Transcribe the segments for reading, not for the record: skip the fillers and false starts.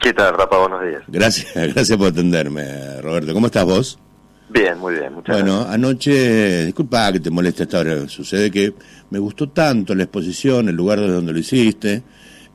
¿Qué tal, Rafa? Buenos días. Gracias por atenderme, Roberto. ¿Cómo estás vos? Bien, muy bien, muchas gracias. Bueno, anoche, disculpa que te moleste esta hora, sucede que me gustó tanto la exposición, el lugar donde lo hiciste,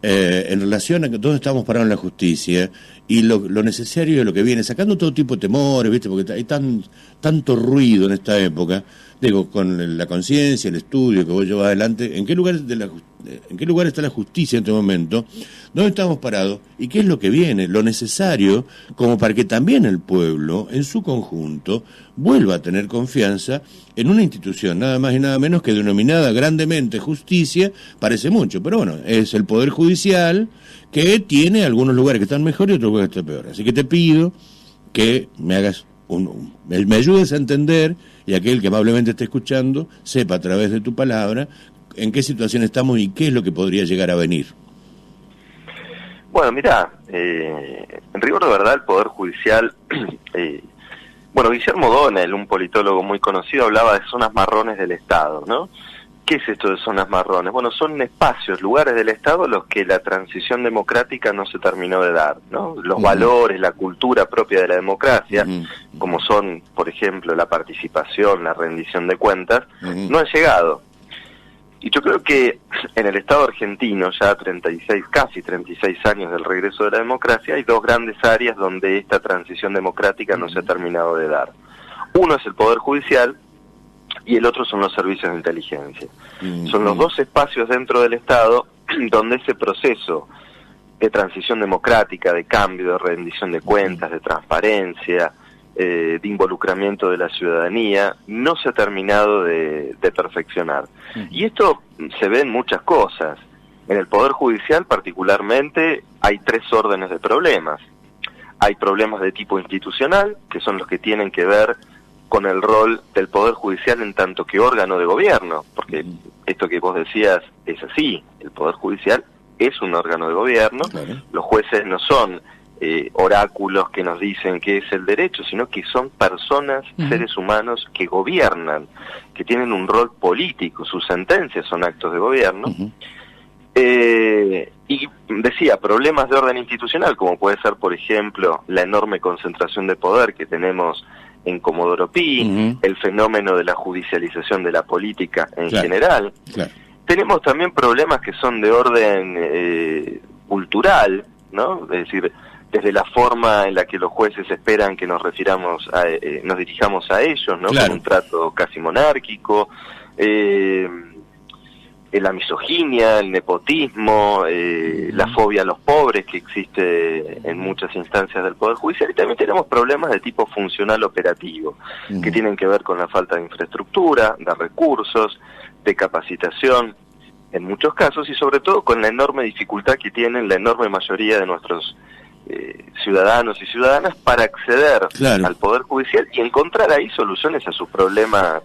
en relación a que todos estamos parados en la justicia y lo necesario de lo que viene, sacando todo tipo de temores, ¿viste? Porque hay tanto ruido en esta época, digo, con la conciencia, el estudio que vos llevas adelante, ¿en qué lugar está la justicia en este momento? ¿Dónde estamos parados? ¿Y qué es lo que viene? Lo necesario como para que también el pueblo, en su conjunto, vuelva a tener confianza en una institución, nada más y nada menos que denominada grandemente justicia, parece mucho, pero bueno, es el Poder Judicial que tiene algunos lugares que están mejor y otros lugares que están peor. Así que te pido que me hagas me ayudes a entender, y aquel que amablemente esté escuchando sepa a través de tu palabra en qué situación estamos y qué es lo que podría llegar a venir. Bueno, mirá, en rigor de verdad el Poder Judicial, Guillermo Donel, un politólogo muy conocido, hablaba de zonas marrones del Estado, ¿no? ¿Qué es esto de zonas marrones? Bueno, son espacios, lugares del Estado los que la transición democrática no se terminó de dar, ¿no? Los valores, la cultura propia de la democracia, como son, por ejemplo, la participación, la rendición de cuentas, no han llegado. Y yo creo que en el Estado argentino, ya casi 36 años del regreso de la democracia, hay dos grandes áreas donde esta transición democrática no se ha terminado de dar. Uno es el Poder Judicial y el otro son los servicios de inteligencia. Son los dos espacios dentro del Estado donde ese proceso de transición democrática, de cambio, de rendición de cuentas, de transparencia, de involucramiento de la ciudadanía, no se ha terminado de perfeccionar. Y esto se ve en muchas cosas. En el Poder Judicial particularmente hay tres órdenes de problemas. Hay problemas de tipo institucional, que son los que tienen que ver con el rol del Poder Judicial en tanto que órgano de gobierno, porque esto que vos decías es así, el Poder Judicial es un órgano de gobierno, los jueces no son oráculos que nos dicen qué es el derecho, sino que son personas, seres humanos que gobiernan, que tienen un rol político, sus sentencias son actos de gobierno. Y decía, problemas de orden institucional, como puede ser, por ejemplo, la enorme concentración de poder que tenemos en Comodoro Pi, el fenómeno de la judicialización de la política en general. Tenemos también problemas que son de orden cultural, ¿no? Es decir, desde la forma en la que los jueces esperan que nos nos dirijamos a ellos, ¿no? Con un trato casi monárquico, la misoginia, el nepotismo, la fobia a los pobres que existe en muchas instancias del Poder Judicial, y también tenemos problemas de tipo funcional operativo, que tienen que ver con la falta de infraestructura, de recursos, de capacitación, en muchos casos, y sobre todo con la enorme dificultad que tienen la enorme mayoría de nuestros ciudadanos y ciudadanas para acceder al Poder Judicial y encontrar ahí soluciones a sus problemas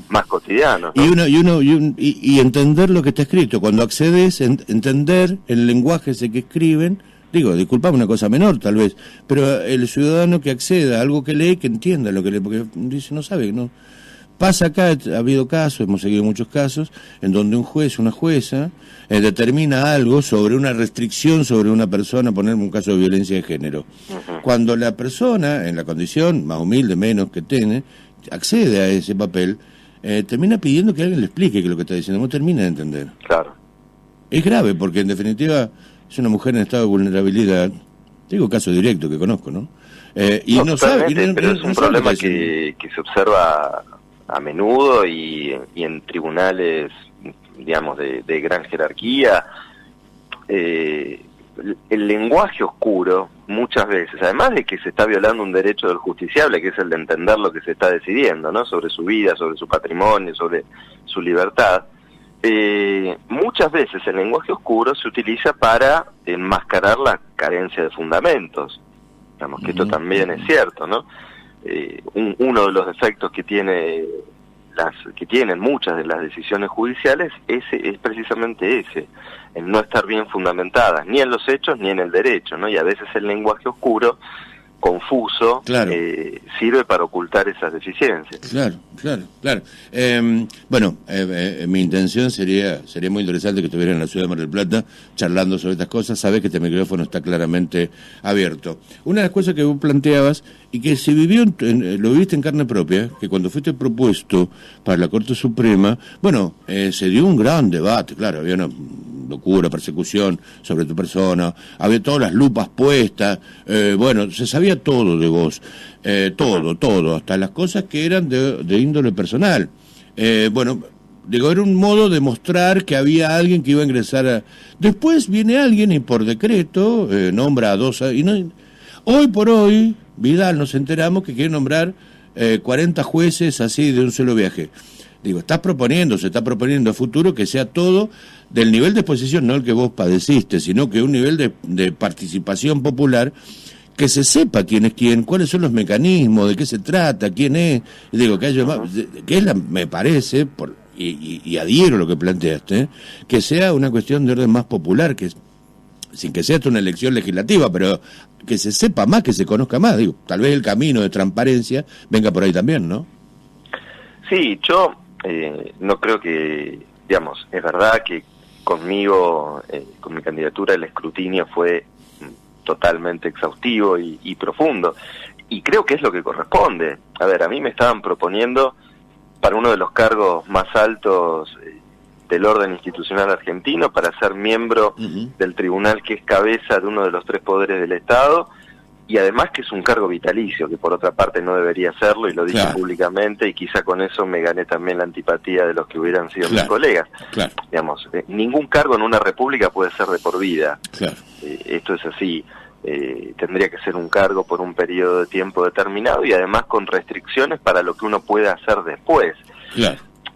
más cotidianos, ¿no? Y entender lo que está escrito. Cuando accedes, entender el lenguaje ese que escriben, digo, disculpame, una cosa menor tal vez, pero el ciudadano que acceda a algo que lee, que entienda lo que lee, porque dice, no sabe, no. Pasa acá, ha habido casos, hemos seguido muchos casos, en donde un juez, una jueza, determina algo sobre una restricción sobre una persona, poner un caso de violencia de género. Cuando la persona, en la condición más humilde, menos que tiene, accede a ese papel, termina pidiendo que alguien le explique que lo que está diciendo no termina de entender. Claro. Es grave, porque en definitiva es una mujer en estado de vulnerabilidad, digo caso directo que conozco, ¿no? No sabe, pero es un problema que se observa a menudo y en tribunales, digamos, de gran jerarquía. El lenguaje oscuro, muchas veces, además de que se está violando un derecho del justiciable, que es el de entender lo que se está decidiendo, ¿no? Sobre su vida, sobre su patrimonio, sobre su libertad, muchas veces el lenguaje oscuro se utiliza para enmascarar la carencia de fundamentos. Digamos que esto también es cierto, ¿no? Uno de los defectos que tienen muchas de las decisiones judiciales es precisamente ese, el no estar bien fundamentadas, ni en los hechos ni en el derecho, ¿no? Y a veces el lenguaje oscuro confuso, claro, sirve para ocultar esas deficiencias. Claro. Bueno, mi intención sería muy interesante que estuviera en la ciudad de Mar del Plata charlando sobre estas cosas. Sabés que este micrófono está claramente abierto. Una de las cosas que vos planteabas, y que se vivió, lo viviste en carne propia, que cuando fuiste propuesto para la Corte Suprema, bueno, se dio un gran debate, claro, había una locura, persecución sobre tu persona, había todas las lupas puestas, bueno, se sabía todo de vos, todo, hasta las cosas que eran de índole personal. Bueno, digo, era un modo de mostrar que había alguien que iba a ingresar a... Después viene alguien y por decreto nombra a dos... Y no... Hoy por hoy, Vidal, nos enteramos que quiere nombrar 40 jueces así de un solo viaje. Digo, se está proponiendo a futuro que sea todo del nivel de exposición, no el que vos padeciste, sino que un nivel de participación popular, que se sepa quién es quién, cuáles son los mecanismos, de qué se trata, quién es. Y digo, que haya más, que es me parece, y adhiero a lo que planteaste, que sea una cuestión de orden más popular, que sin que sea una elección legislativa, pero que se sepa más, que se conozca más. Digo, tal vez el camino de transparencia venga por ahí también, ¿no? Sí, yo no creo que, digamos, es verdad que conmigo, con mi candidatura, el escrutinio fue totalmente exhaustivo y profundo, y creo que es lo que corresponde. A ver, a mí me estaban proponiendo para uno de los cargos más altos del orden institucional argentino, para ser miembro del tribunal que es cabeza de uno de los tres poderes del Estado, y además que es un cargo vitalicio, que por otra parte no debería serlo, y lo dije públicamente, y quizá con eso me gané también la antipatía de los que hubieran sido mis colegas. Digamos, ningún cargo en una república puede ser de por vida. Esto es así. Tendría que ser un cargo por un periodo de tiempo determinado, y además con restricciones para lo que uno pueda hacer después.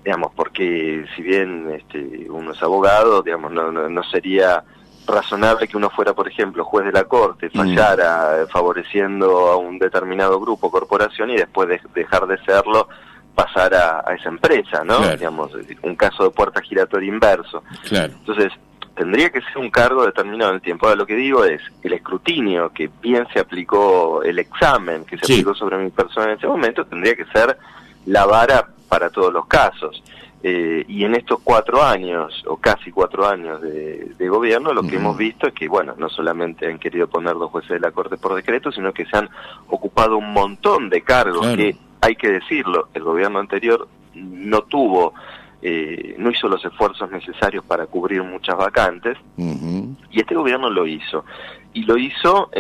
Digamos, porque si bien uno es abogado, digamos, no sería razonable que uno fuera, por ejemplo, juez de la Corte, fallara favoreciendo a un determinado grupo o corporación, y después de dejar de serlo pasar a esa empresa, ¿no? Digamos, un caso de puerta giratoria inverso. Entonces, tendría que ser un cargo determinado en el tiempo. Ahora, lo que digo es, el escrutinio, que bien se aplicó, el examen que se aplicó sobre mi persona en ese momento, tendría que ser la vara para todos los casos. Y en estos 4 años, o casi 4 años de gobierno, lo que hemos visto es que, bueno, no solamente han querido poner 2 jueces de la Corte por decreto, sino que se han ocupado un montón de cargos que, hay que decirlo, el gobierno anterior no tuvo, no hizo los esfuerzos necesarios para cubrir muchas vacantes, y este gobierno lo hizo. Y lo hizo,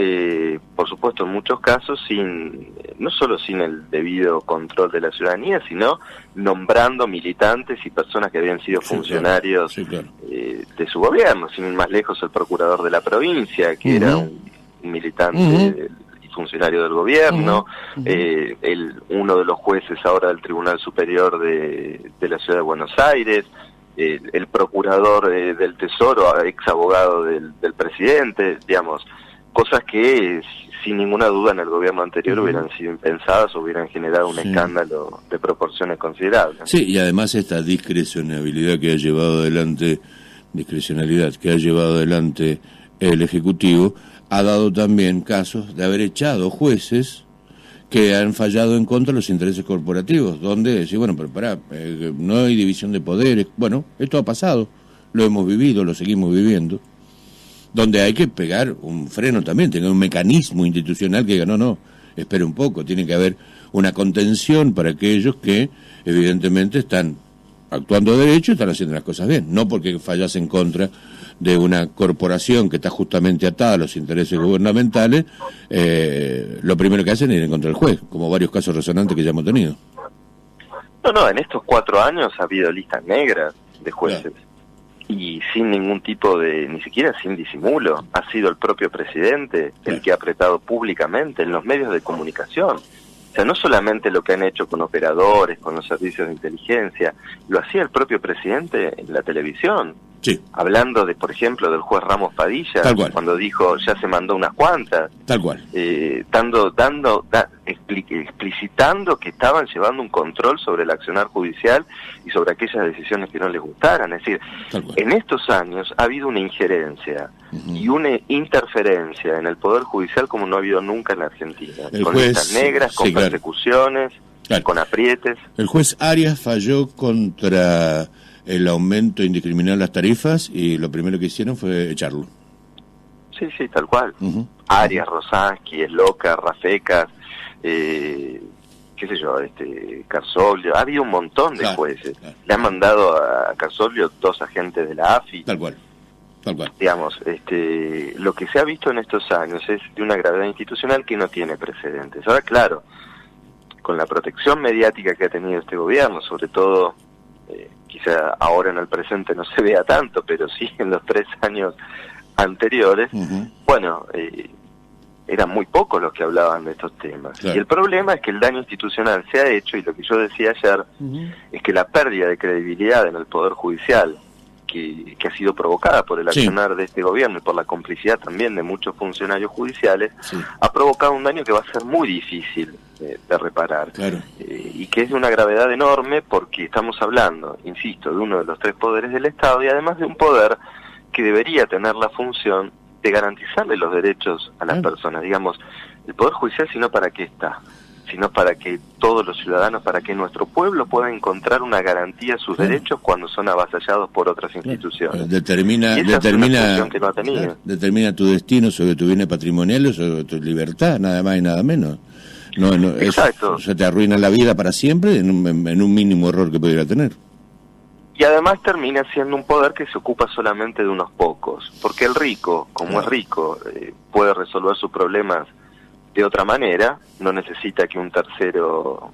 por supuesto, en muchos casos no solo sin el debido control de la ciudadanía, sino nombrando militantes y personas que habían sido funcionarios de su gobierno. Sin ir más lejos, el procurador de la provincia, que era un militante y funcionario del gobierno, uno de los jueces ahora del Tribunal Superior de la Ciudad de Buenos Aires, el procurador del Tesoro, ex abogado del presidente, digamos, cosas que sin ninguna duda en el gobierno anterior hubieran sido impensadas o hubieran generado un escándalo de proporciones considerables. Sí, y además esta discrecionalidad que ha llevado adelante el Ejecutivo ha dado también casos de haber echado jueces que han fallado en contra de los intereses corporativos, donde sí, bueno, pero pará, no hay división de poderes. Bueno, esto ha pasado, lo hemos vivido, lo seguimos viviendo, donde hay que pegar un freno también, tener un mecanismo institucional que diga, no, espere un poco, tiene que haber una contención para aquellos que evidentemente están actuando de derecho y están haciendo las cosas bien, no porque fallas en contra de una corporación que está justamente atada a los intereses gubernamentales, lo primero que hacen es ir en contra del juez, como varios casos resonantes que ya hemos tenido. No, en estos 4 años ha habido listas negras de jueces, y sin ningún tipo ni siquiera sin disimulo, ha sido el propio presidente el que ha apretado públicamente en los medios de comunicación. O sea, no solamente lo que han hecho con operadores, con los servicios de inteligencia, lo hacía el propio presidente en la televisión. Hablando de, por ejemplo, del juez Ramos Padilla, cuando dijo ya se mandó unas cuantas, explicitando que estaban llevando un control sobre el accionar judicial y sobre aquellas decisiones que no les gustaran. Es decir, en estos años ha habido una injerencia y una interferencia en el Poder Judicial como no ha habido nunca en la Argentina. Con listas negras, con persecuciones, con aprietes. El juez Arias falló contra el aumento indiscriminado de las tarifas y lo primero que hicieron fue echarlo. Sí, tal cual. Arias, Rosansky, Esloca, Rafecas, qué sé yo, Carsolio, ha habido un montón de jueces. Le han mandado a Carsolio 2 agentes de la AFI. Tal cual. Digamos, lo que se ha visto en estos años es de una gravedad institucional que no tiene precedentes. Ahora, claro, con la protección mediática que ha tenido este gobierno, sobre todo, quizá ahora en el presente no se vea tanto, pero sí en los 3 años anteriores, bueno, eran muy pocos los que hablaban de estos temas. Y el problema es que el daño institucional se ha hecho, y lo que yo decía ayer, es que la pérdida de credibilidad en el Poder Judicial, que ha sido provocada por el accionar de este gobierno y por la complicidad también de muchos funcionarios judiciales, ha provocado un daño que va a ser muy difícil de reparar. Y que es de una gravedad enorme porque estamos hablando, insisto, de uno de los 3 poderes del Estado y además de un poder que debería tener la función de garantizarle los derechos a las personas. Digamos, el Poder Judicial, sino para qué está, sino para que todos los ciudadanos, para que nuestro pueblo pueda encontrar una garantía a sus derechos cuando son avasallados por otras instituciones. Determina tu destino sobre tu bienes patrimoniales, sobre tu libertad, nada más y nada menos. Exacto. Eso te arruina la vida para siempre en un mínimo error que pudiera tener. Y además termina siendo un poder que se ocupa solamente de unos pocos, porque el rico, como es rico, puede resolver sus problemas de otra manera, no necesita que un tercero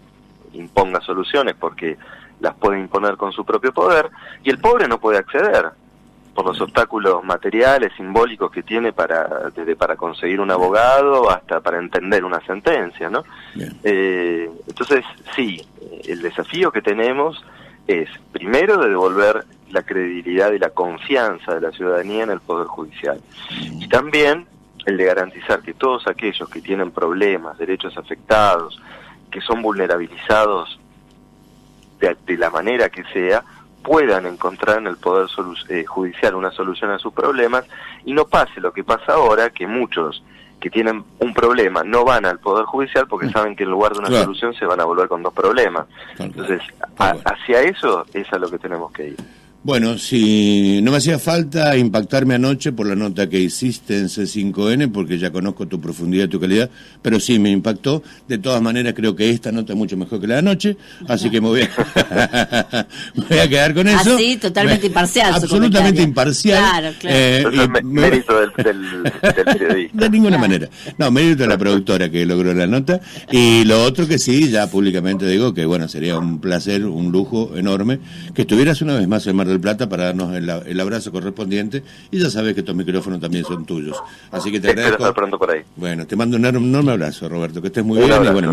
imponga soluciones porque las puede imponer con su propio poder, y el pobre no puede acceder por los obstáculos materiales, simbólicos que tiene desde para conseguir un abogado hasta para entender una sentencia, ¿no? Entonces, sí, el desafío que tenemos es, primero, de devolver la credibilidad y la confianza de la ciudadanía en el Poder Judicial, y también el de garantizar que todos aquellos que tienen problemas, derechos afectados, que son vulnerabilizados de la manera que sea, puedan encontrar en el Poder Judicial una solución a sus problemas, y no pase lo que pasa ahora, que muchos que tienen un problema no van al Poder Judicial porque saben que en lugar de una solución se van a volver con 2 problemas. Entonces, hacia eso es a lo que tenemos que ir. Bueno, si no me hacía falta impactarme anoche por la nota que hiciste en C5N, porque ya conozco tu profundidad y tu calidad, pero sí me impactó. De todas maneras, creo que esta nota es mucho mejor que la de anoche, así que me voy a quedar con eso. Sí, totalmente imparcial. Absolutamente imparcial. Claro. Mérito del periodista. De ninguna manera. No, mérito de la productora que logró la nota. Y lo otro que sí, ya públicamente digo que, bueno, sería un placer, un lujo enorme que estuvieras una vez más en Mar del Plata para darnos el abrazo correspondiente, y ya sabes que estos micrófonos también son tuyos, así que te agradezco. Espero estar pronto por ahí. Bueno, te mando un enorme abrazo, Roberto, que estés muy bien. Y bueno,